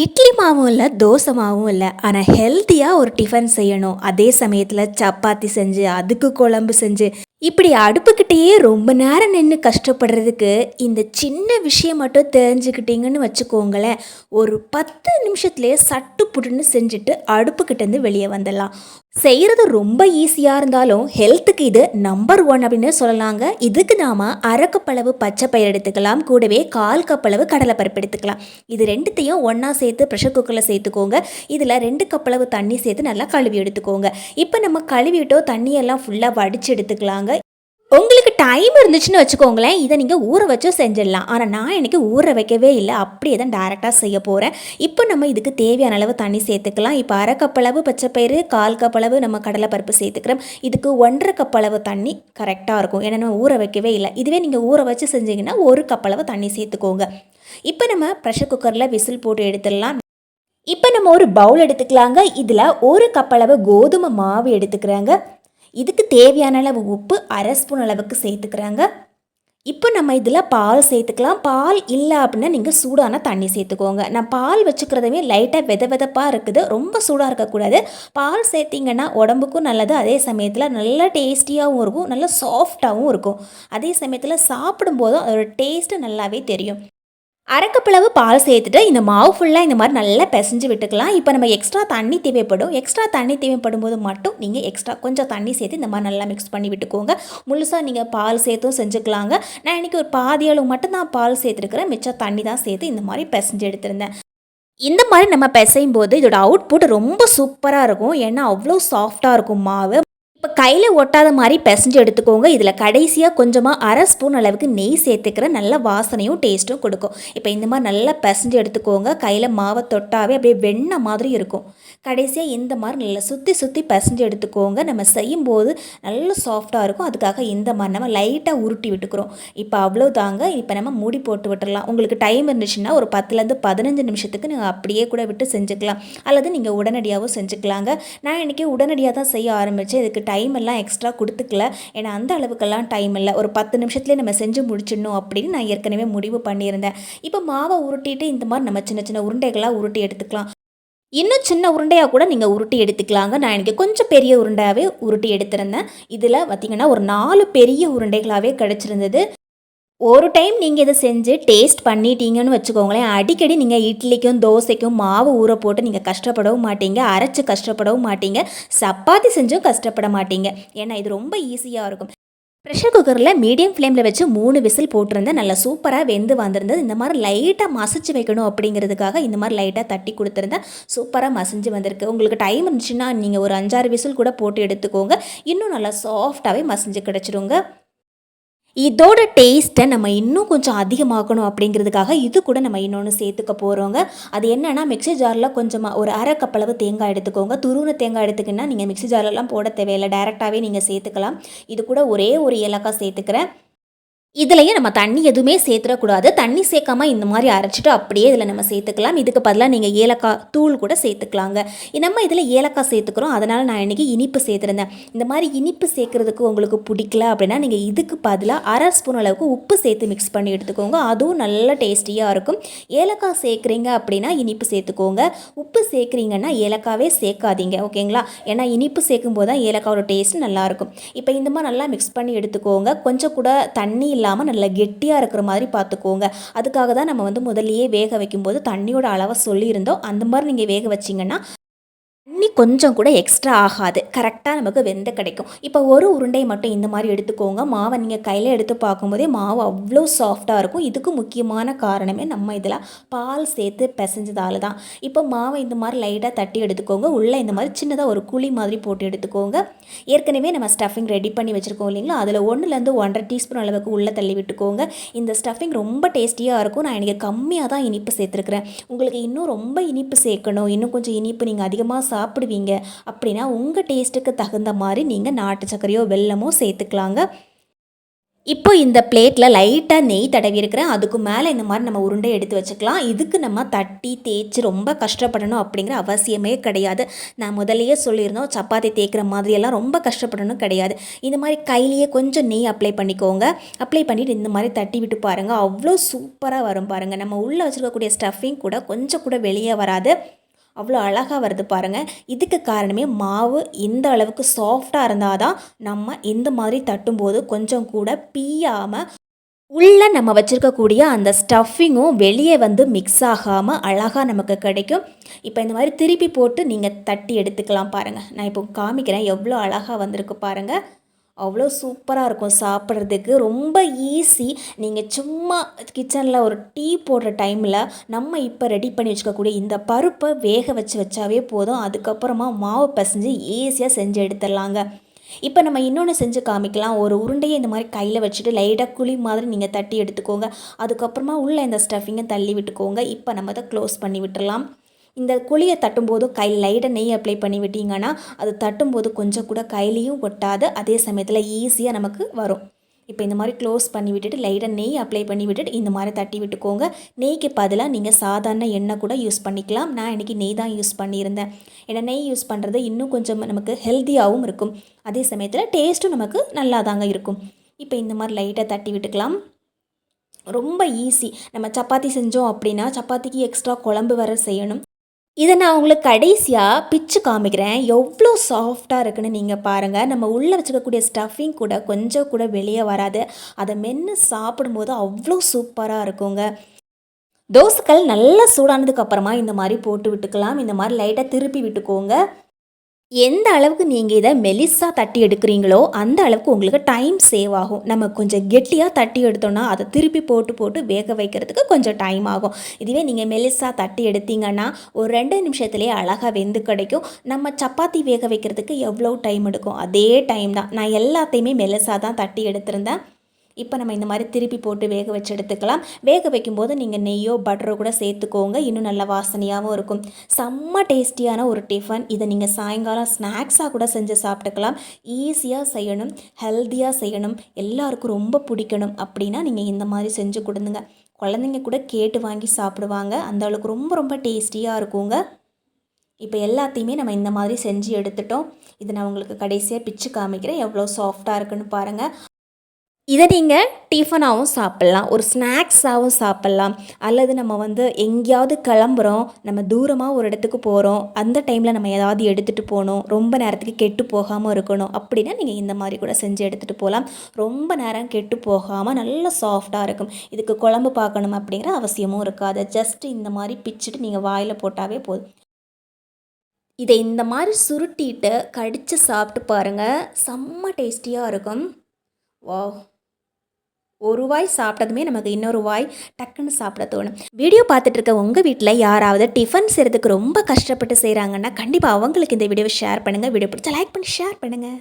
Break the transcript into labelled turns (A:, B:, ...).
A: இட்லி மாவும் இல்லை, தோசை மாவும் இல்லை. ஆனால் ஹெல்த்தியாக ஒரு டிஃபன் செய்யணும். அதே சமயத்தில் சப்பாத்தி செஞ்சு அதுக்கு குழம்பு செஞ்சு இப்படி அடுப்புக்கிட்டேயே ரொம்ப நேரம் நின்று கஷ்டப்படுறதுக்கு இந்த சின்ன விஷயம் மட்டும் தெரிஞ்சுக்கிட்டீங்கன்னு வச்சுக்கோங்களேன், ஒரு 10 நிமிஷத்துலேயே சட்டு புட்டுன்னு செஞ்சுட்டு அடுப்புக்கிட்டேருந்து வெளியே வந்துடலாம். செய்கிறது ரொம்ப ஈஸியாக இருந்தாலும் ஹெல்த்துக்கு இது நம்பர் ஒன் அப்படின்னு சொல்லலாங்க. இதுக்கு நாம் அரை கப்பளவு பச்சை பயிர் எடுத்துக்கலாம், கூடவே 1/4 கப்பளவு கடலைப்பருப்பு எடுத்துக்கலாம். இது ரெண்டுத்தையும் ஒன்றா சேர்த்து ப்ரெஷர் குக்கரில் சேர்த்துக்கோங்க. இதில் 2 கப்பளவு தண்ணி சேர்த்து நல்லா கழுவி எடுத்துக்கோங்க. இப்போ நம்ம கழுவிட்டோ தண்ணியெல்லாம் ஃபுல்லாக வடித்து எடுத்துக்கலாங்க. உங்களுக்கு டைம் இருந்துச்சுன்னு வச்சுக்கோங்களேன், இதை நீங்கள் ஊற வச்சும் செஞ்சிடலாம். ஆனால் நான் இன்றைக்கி ஊற வைக்கவே இல்லை, அப்படியே தான் டேரெக்டாக செய்ய போகிறேன். இப்போ நம்ம இதுக்கு தேவையான அளவு தண்ணி சேர்த்துக்கலாம். இப்போ அரை கப்பளவு பச்சைப்பயிறு, 1/4 கப்பளவு நம்ம கடலைப்பருப்பு சேர்த்துக்கிறோம். இதுக்கு 1/2 கப்பளவு தண்ணி கரெக்டாக இருக்கும். ஏன்னா நம்ம ஊற வைக்கவே இல்லை. இதுவே நீங்கள் ஊற வச்சு செஞ்சிங்கன்னா 1 கப்பளவு தண்ணி சேர்த்துக்கோங்க. இப்போ நம்ம ப்ரெஷர் குக்கரில் விசில் போட்டு எடுத்துடலாம். இப்போ நம்ம ஒரு பவுல் எடுத்துக்கலாங்க. இதில் 1 கப்பளவு கோதுமை மாவு எடுத்துக்கிறாங்க. இதுக்கு தேவையான அளவு உப்பு 1/2 ஸ்பூன் அளவுக்கு சேர்த்துக்கிறாங்க. இப்போ நம்ம இதில் பால் சேர்த்துக்கலாம். பால் இல்லை அப்படின்னா நீங்கள் சூடான தண்ணி சேர்த்துக்கோங்க. நான் பால் வச்சுக்கிறதுமே லைட்டாக வெதப்பாக இருக்குது, ரொம்ப சூடாக இருக்கக்கூடாது. பால் சேர்த்திங்கன்னா உடம்புக்கும் நல்லது, அதே சமயத்தில் நல்லா டேஸ்டியாகவும் இருக்கும், நல்லா சாஃப்டாகவும் இருக்கும். அதே சமயத்தில் சாப்பிடும்போதும் அதோட டேஸ்ட்டு நல்லாவே தெரியும். அரைக்கப்பளவு பால் சேர்த்துட்டு இந்த மாவு ஃபுல்லாக இந்த மாதிரி நல்லா பிசைஞ்சு விட்டுக்கலாம். இப்போ நம்ம எக்ஸ்ட்ரா தண்ணி தேவைப்படும். எக்ஸ்ட்ரா தண்ணி தேவைப்படும் போது மட்டும் நீங்கள் எக்ஸ்ட்ரா கொஞ்சம் தண்ணி சேர்த்து இந்த மாதிரி நல்லா மிக்ஸ் பண்ணி விட்டுக்கோங்க. முழுசாக நீங்கள் பால் சேர்த்தும் செஞ்சுக்கலாங்க. நான் இன்றைக்கி ஒரு பாதி அளவு மட்டும் தான் பால் சேர்த்துருக்கிறேன், மிச்சம் தண்ணி தான் சேர்த்து இந்த மாதிரி பிசைஞ்சு எடுத்திருந்தேன். இந்த மாதிரி நம்ம பிசையும் போது இதோட அவுட்புட் ரொம்ப சூப்பராக இருக்கும். ஏன்னா அவ்வளோ சாஃப்டாக இருக்கும் மாவு. இப்போ கையில் ஒட்டாத மாதிரி பிசைஞ்சு எடுத்துக்கோங்க. இதில் கடைசியாக கொஞ்சமாக 1/2 ஸ்பூன் அளவுக்கு நெய் சேர்த்துக்கிற நல்ல வாசனையும் டேஸ்ட்டும் கொடுக்கும். இப்போ இந்த மாதிரி நல்லா பிசைஞ்சு எடுத்துக்கோங்க. கையில் மாவை தொட்டாவே அப்படியே வெண்ணெய் மாதிரி இருக்கும். கடைசியாக இந்த மாதிரி நல்லா சுற்றி பிசைஞ்சு எடுத்துக்கோங்க. நம்ம செய்யும்போது நல்ல சாஃப்டாக இருக்கும். அதுக்காக இந்த மாதிரி நம்ம லைட்டாக உருட்டி விட்டுக்கிறோம். இப்போ அவ்வளோதாங்க. இப்போ நம்ம மூடி போட்டு விட்டுடலாம். உங்களுக்கு டைம் இருந்துச்சுன்னா ஒரு 10லேருந்து 15 நிமிஷத்துக்கு நீங்கள் அப்படியே கூட விட்டு செஞ்சுக்கலாம், அல்லது நீங்கள் உடனடியாகவும் செஞ்சுக்கலாங்க. நான் இன்றைக்கி உடனடியாக தான் செய்ய ஆரம்பித்தேன். இதுக்கு டைம் எல்லாம் எக்ஸ்ட்ரா கொடுத்துக்கல, ஏன்னா அந்த அளவுக்கெல்லாம் டைம் இல்லை. ஒரு 10 நிமிஷத்துலேயே நம்ம செஞ்சு முடிச்சிடணும் அப்படின்னு நான் ஏற்கனவே முடிவு பண்ணியிருந்தேன். இப்போ மாவை உருட்டிட்டு இந்த மாதிரி நம்ம சின்ன சின்ன உருண்டைகளாக உருட்டி எடுத்துக்கலாம். இன்னும் சின்ன உருண்டையாக கூட நீங்கள் உருட்டி எடுத்துக்கலாங்க. நான் எனக்கு கொஞ்சம் பெரிய உருண்டையாகவே உருட்டி எடுத்திருந்தேன். இதில் பார்த்திங்கன்னா ஒரு 4 பெரிய உருண்டைகளாகவே கிடச்சிருந்தது. ஒரு டைம் நீங்கள் இதை செஞ்சு டேஸ்ட் பண்ணிட்டீங்கன்னு வச்சுக்கோங்களேன், அடிக்கடி நீங்கள் இட்லிக்கும் தோசைக்கும் மாவு ஊற போட்டு நீங்கள் கஷ்டப்படவும் மாட்டீங்க, அரைச்சி கஷ்டப்படவும் மாட்டீங்க, சப்பாத்தி செஞ்சும் கஷ்டப்பட மாட்டீங்க. ஏன்னா இது ரொம்ப ஈஸியாக இருக்கும். ப்ரெஷர் குக்கரில் மீடியம் ஃப்ளேமில் வச்சு 3 விசில் போட்டிருந்தேன். நல்லா சூப்பராக வெந்து வந்திருந்தது. இந்த மாதிரி லைட்டாக மசிச்சு வைக்கணும் அப்படிங்கிறதுக்காக இந்த மாதிரி லைட்டாக தட்டி கொடுத்துருந்தேன். சூப்பராக மசிஞ்சு வந்திருக்கு. உங்களுக்கு டைம் இருந்துச்சுன்னா நீங்கள் ஒரு 5-6 விசில் கூட போட்டு எடுத்துக்கோங்க. இன்னும் நல்லா சாஃப்டாகவே மசிஞ்சு கிடச்சிருங்க. இதோட டேஸ்ட்டை நம்ம இன்னும் கொஞ்சம் அதிகமாக்கணும் அப்படிங்கிறதுக்காக இது கூட நம்ம இன்னொன்று சேர்த்துக்க போகிறோங்க. அது என்னென்னா, மிக்ஸி ஜாரில் கொஞ்சமாக ஒரு 1/2 கப்பளவு தேங்காய் எடுத்துக்கோங்க. துருவின தேங்காய் எடுத்துக்கின்னா நீங்கள் மிக்ஸி ஜார்லலாம் போட தேவையில்லை, டைரெக்டாகவே நீங்கள் சேர்த்துக்கலாம். இது கூட ஒரே ஒரு ஏலக்காய் சேர்த்துக்கிறேன். இதுலேயே நம்ம தண்ணி எதுவுமே சேர்த்துடக்கூடாது. தண்ணி சேர்க்காமல் இந்த மாதிரி அரைச்சிட்டு அப்படியே இதில் நம்ம சேர்த்துக்கலாம். இதுக்கு பதிலாக நீங்கள் ஏலக்காய் தூள் கூட சேர்த்துக்கலாங்க. நம்ம இதில் ஏலக்காய் சேர்த்துக்கிறோம், அதனால் நான் இன்றைக்கி இனிப்பு சேர்த்துருந்தேன். இந்த மாதிரி இனிப்பு சேர்க்குறதுக்கு உங்களுக்கு பிடிக்கல அப்படின்னா நீங்கள் இதுக்கு பதிலாக 1/2 ஸ்பூன் அளவுக்கு உப்பு சேர்த்து மிக்ஸ் பண்ணி எடுத்துக்கோங்க. அதுவும் நல்ல டேஸ்டியாக இருக்கும். ஏலக்காய் சேர்க்குறீங்க அப்படின்னா இனிப்பு சேர்த்துக்கோங்க. உப்பு சேர்க்குறீங்கன்னா ஏலக்காவே சேர்க்காதீங்க, ஓகேங்களா? ஏன்னா இனிப்பு சேர்க்கும் போது தான் ஏலக்காவோட டேஸ்ட் நல்லாயிருக்கும். இப்போ இந்த மாதிரி நல்லா மிக்ஸ் பண்ணி எடுத்துக்கோங்க. கொஞ்சம் கூட தண்ணி இல்லாமல் நல்லா கெட்டியாக இருக்கிற மாதிரி பார்த்துக்கோங்க. அதுக்காக தான் நம்ம முதல்லையே வேக வைக்கும்போது தண்ணியோட அளவை சொல்லியிருந்தோம். அந்த மாதிரி நீங்கள் வேக வச்சிங்கன்னா தண்ணி கொஞ்சம் கூட எக்ஸ்ட்ரா ஆகாது, கரெக்டாக நமக்கு வெந்த கிடைக்கும். இப்போ ஒரு உருண்டை மட்டும் இந்த மாதிரி எடுத்துக்கோங்க. மாவை நீங்கள் கையில் எடுத்து பார்க்கும்போதே மாவு அவ்வளோ சாஃப்டாக இருக்கும். இதுக்கு முக்கியமான காரணமே நம்ம இதில் பால் சேர்த்து பிசைஞ்சதால தான். இப்போ மாவை இந்த மாதிரி லைட்டாக தட்டி எடுத்துக்கோங்க. உள்ளே இந்த மாதிரி சின்னதாக ஒரு குழி மாதிரி போட்டு எடுத்துக்கோங்க. ஏற்கனவே நம்ம ஸ்டஃபிங் ரெடி பண்ணி வச்சுருக்கோம் இல்லைங்களா, அதில் 1லேருந்து 1.5 டீஸ்பூன் அளவுக்கு உள்ளே தள்ளி விட்டுக்கோங்க. இந்த ஸ்டஃபிங் ரொம்ப டேஸ்டியாக இருக்கும். நான் எனக்கு கம்மியாக தான் இனிப்பு சேர்த்துருக்குறேன். உங்களுக்கு இன்னும் ரொம்ப இனிப்பு சேர்க்கணும், இன்னும் கொஞ்சம் இனிப்பு நீங்கள் அதிகமாக சாப்பிடுவீங்க அப்படின்னா உங்கள் டேஸ்ட்டுக்கு தகுந்த மாதிரி நீங்கள் நாட்டு சர்க்கரையோ வெல்லமோ சேர்த்துக்கலாங்க. இப்போ இந்த பிளேட்டில் லைட்டாக நெய் தடவி இருக்கிறேன். அதுக்கு மேலே இந்த மாதிரி நம்ம உருண்டை எடுத்து வச்சுக்கலாம். இதுக்கு நம்ம தட்டி தேய்ச்சி ரொம்ப கஷ்டப்படணும் அப்படிங்கிற அவசியமே கிடையாது. நான் முதலையே சொல்லியிருந்தோம், சப்பாத்தி தேய்க்கிற மாதிரியெல்லாம் ரொம்ப கஷ்டப்படணும் கிடையாது. இந்த மாதிரி கையிலேயே கொஞ்சம் நெய் அப்ளை பண்ணிக்கோங்க. அப்ளை பண்ணிவிட்டு இந்த மாதிரி தட்டி விட்டு பாருங்கள், அவ்வளோ சூப்பராக வரும் பாருங்கள். நம்ம உள்ளே வச்சுருக்கக்கூடிய ஸ்டஃபிங் கூட கொஞ்சம் கூட வெளியே வராது, அவ்வளோ அழகாக வருது பாருங்கள். இதுக்கு காரணமே மாவு இந்த அளவுக்கு சாஃப்டாக இருந்தால் தான் நம்ம இந்த மாதிரி தட்டும்போது கொஞ்சம் கூட பீயாமல் உள்ளே நம்ம வச்சுருக்கக்கூடிய அந்த ஸ்டஃபிங்கும் வெளியே வந்து மிக்ஸ் ஆகாமல் அழகாக நமக்கு கிடைக்கும். இப்போ இந்த மாதிரி திருப்பி போட்டு நீங்கள் தட்டி எடுத்துக்கலாம் பாருங்கள். நான் இப்போ காமிக்கிறேன் எவ்வளோ அழகாக வந்திருக்கு பாருங்கள். அவ்வளோ சூப்பராக இருக்கும் சாப்பிட்றதுக்கு, ரொம்ப ஈஸி. நீங்கள் சும்மா கிச்சனில் ஒரு டீ போடுற டைமில் நம்ம இப்போ ரெடி பண்ணி வச்சுக்கக்கூடிய இந்த பருப்பை வேக வச்சாவே போதும். அதுக்கப்புறமா மாவு பிசைஞ்சு ஈஸியாக செஞ்சு எடுத்துடலாங்க. இப்போ நம்ம இன்னொன்று செஞ்சு காமிக்கலாம். ஒரு உருண்டையை இந்த மாதிரி கையில் வச்சுட்டு லைட்டாக குழி மாதிரி நீங்கள் தட்டி எடுத்துக்கோங்க. அதுக்கப்புறமா உள்ளே இந்த ஸ்டஃபிங்கை தள்ளி விட்டுக்கோங்க. இப்போ நம்ம அதை க்ளோஸ் பண்ணி விட்டுடலாம். இந்த குழியை தட்டும்போது கையில் லைட்டாக நெய் அப்ளை பண்ணி விட்டிங்கன்னா அது தட்டும்போது கொஞ்சம் கூட கையிலையும் ஒட்டாது, அதே சமயத்தில் ஈஸியாக நமக்கு வரும். இப்போ இந்த மாதிரி க்ளோஸ் பண்ணி விட்டுட்டு லைட்டாக நெய் அப்ளை பண்ணி விட்டுட்டு இந்த மாதிரி தட்டி விட்டுக்கோங்க. நெய்க்கு பதிலாக நீங்கள் சாதாரண எண்ணெய் கூட யூஸ் பண்ணிக்கலாம். நான் இன்றைக்கி நெய் தான் யூஸ் பண்ணியிருந்தேன். ஏன்னா நெய் யூஸ் பண்ணுறது இன்னும் கொஞ்சம் நமக்கு ஹெல்த்தியாகவும் இருக்கும், அதே சமயத்தில் டேஸ்ட்டும் நமக்கு நல்லா தாங்க இருக்கும். இப்போ இந்த மாதிரி லைட்டாக தட்டி விட்டுக்கலாம். ரொம்ப ஈஸி. நம்ம சப்பாத்தி செஞ்சோம் அப்படின்னா சப்பாத்திக்கு எக்ஸ்ட்ரா குழம்பு வர செய்யணும். இதை நான் உங்களுக்கு கடைசியாக பிச்சு காமிக்கிறேன், எவ்வளோ சாஃப்டாக இருக்குன்னு நீங்கள் பாருங்கள். நம்ம உள்ளே வச்சுக்கக்கூடிய ஸ்டஃபிங் கூட கொஞ்சம் கூட வெளியே வராது. அதை மென்று சாப்பிடும்போது அவ்வளோ சூப்பராக இருக்குங்க. தோசைக்கல் நல்லா சூடானதுக்கப்புறமா இந்த மாதிரி போட்டு விட்டுக்கலாம். இந்த மாதிரி லைட்டாக திருப்பி விட்டுக்கோங்க. எந்த அளவுக்கு நீங்கள் இதை மெலிசாக தட்டி எடுக்கிறீங்களோ அந்த அளவுக்கு உங்களுக்கு டைம் சேவ் ஆகும். நம்ம கொஞ்சம் கெட்டியாக தட்டி எடுத்தோன்னா அதை திருப்பி போட்டு வேக வைக்கிறதுக்கு கொஞ்சம் டைம் ஆகும். இதுவே நீங்கள் மெலிசாக தட்டி எடுத்தீங்கன்னா ஒரு 2 நிமிஷத்துலேயே அழகாக வெந்து கிடைக்கும். நம்ம சப்பாத்தி வேக வைக்கிறதுக்கு எவ்வளோ டைம் எடுக்கும் அதே டைம் தான். நான் எல்லாத்தையுமே மெலிசாக தான் தட்டி எடுத்திருந்தேன். இப்போ நம்ம இந்த மாதிரி திருப்பி போட்டு வேக வச்சு எடுத்துக்கலாம். வேக வைக்கும்போது நீங்கள் நெய்யோ பட்டரோ கூட சேர்த்துக்கோங்க, இன்னும் நல்ல வாசனையாகவும் இருக்கும். செம்ம டேஸ்டியான ஒரு டிஃபன். இதை நீங்கள் சாயங்காலம் ஸ்நாக்ஸாக கூட செஞ்சு சாப்பிட்டுக்கலாம். ஈஸியாக செய்யணும், ஹெல்த்தியாக செய்யணும், எல்லாருக்கும் ரொம்ப பிடிக்கணும் அப்படின்னா நீங்கள் இந்த மாதிரி செஞ்சு கொடுங்க. குழந்தைங்க கூட கேட்டு வாங்கி சாப்பிடுவாங்க, அந்த அளவுக்கு ரொம்ப ரொம்ப டேஸ்டியாக இருக்குங்க. இப்போ எல்லாத்தையுமே நம்ம இந்த மாதிரி செஞ்சு எடுத்துட்டோம். இதை நான் உங்களுக்கு கடைசியாக பிச்சு காமிக்கிறேன், எவ்வளோ சாஃப்டாக இருக்குன்னு பாருங்கள். இதை நீங்கள் டிஃபனாகவும் சாப்பிட்லாம், ஒரு ஸ்நாக்ஸாகவும் சாப்பிட்லாம், அல்லது நம்ம வந்து எங்கேயாவது கிளம்புறோம், நம்ம தூரமாக ஒரு இடத்துக்கு போகிறோம், அந்த டைமில் நம்ம ஏதாவது எடுத்துகிட்டு போகணும், ரொம்ப நேரத்துக்கு கெட்டு போகாமல் இருக்கணும் அப்படின்னா நீங்கள் இந்த மாதிரி கூட செஞ்சு எடுத்துகிட்டு போகலாம். ரொம்ப நேரம் கெட்டு போகாமல் நல்ல சாஃப்டாக இருக்கும். இதுக்கு குழம்பு பார்க்கணும் அப்படிங்கிற அவசியமும் இருக்காது. ஜஸ்ட்டு இந்த மாதிரி பிச்சுட்டு நீங்கள் வாயில் போட்டாவே போதும். இதை இந்த மாதிரி சுருட்டிட்டு கடித்து சாப்பிட்டு பாருங்கள், செம்ம டேஸ்டியாக இருக்கும். வாவ்! ஒரு வாய் சாப்பிட்டதுமே நமக்கு இன்னொரு வாய் டக்குன்னு சாப்பிட தோணும். வீடியோ பார்த்துட்டு இருக்க உங்கள் வீட்டில் யாராவது டிஃபன் செய்கிறதுக்கு ரொம்ப கஷ்டப்பட்டு செய்கிறாங்கன்னா கண்டிப்பாக அவங்களுக்கு இந்த வீடியோவை ஷேர் பண்ணுங்கள். வீடியோ பிடிச்சா லைக் பண்ணி ஷேர் பண்ணுங்கள்.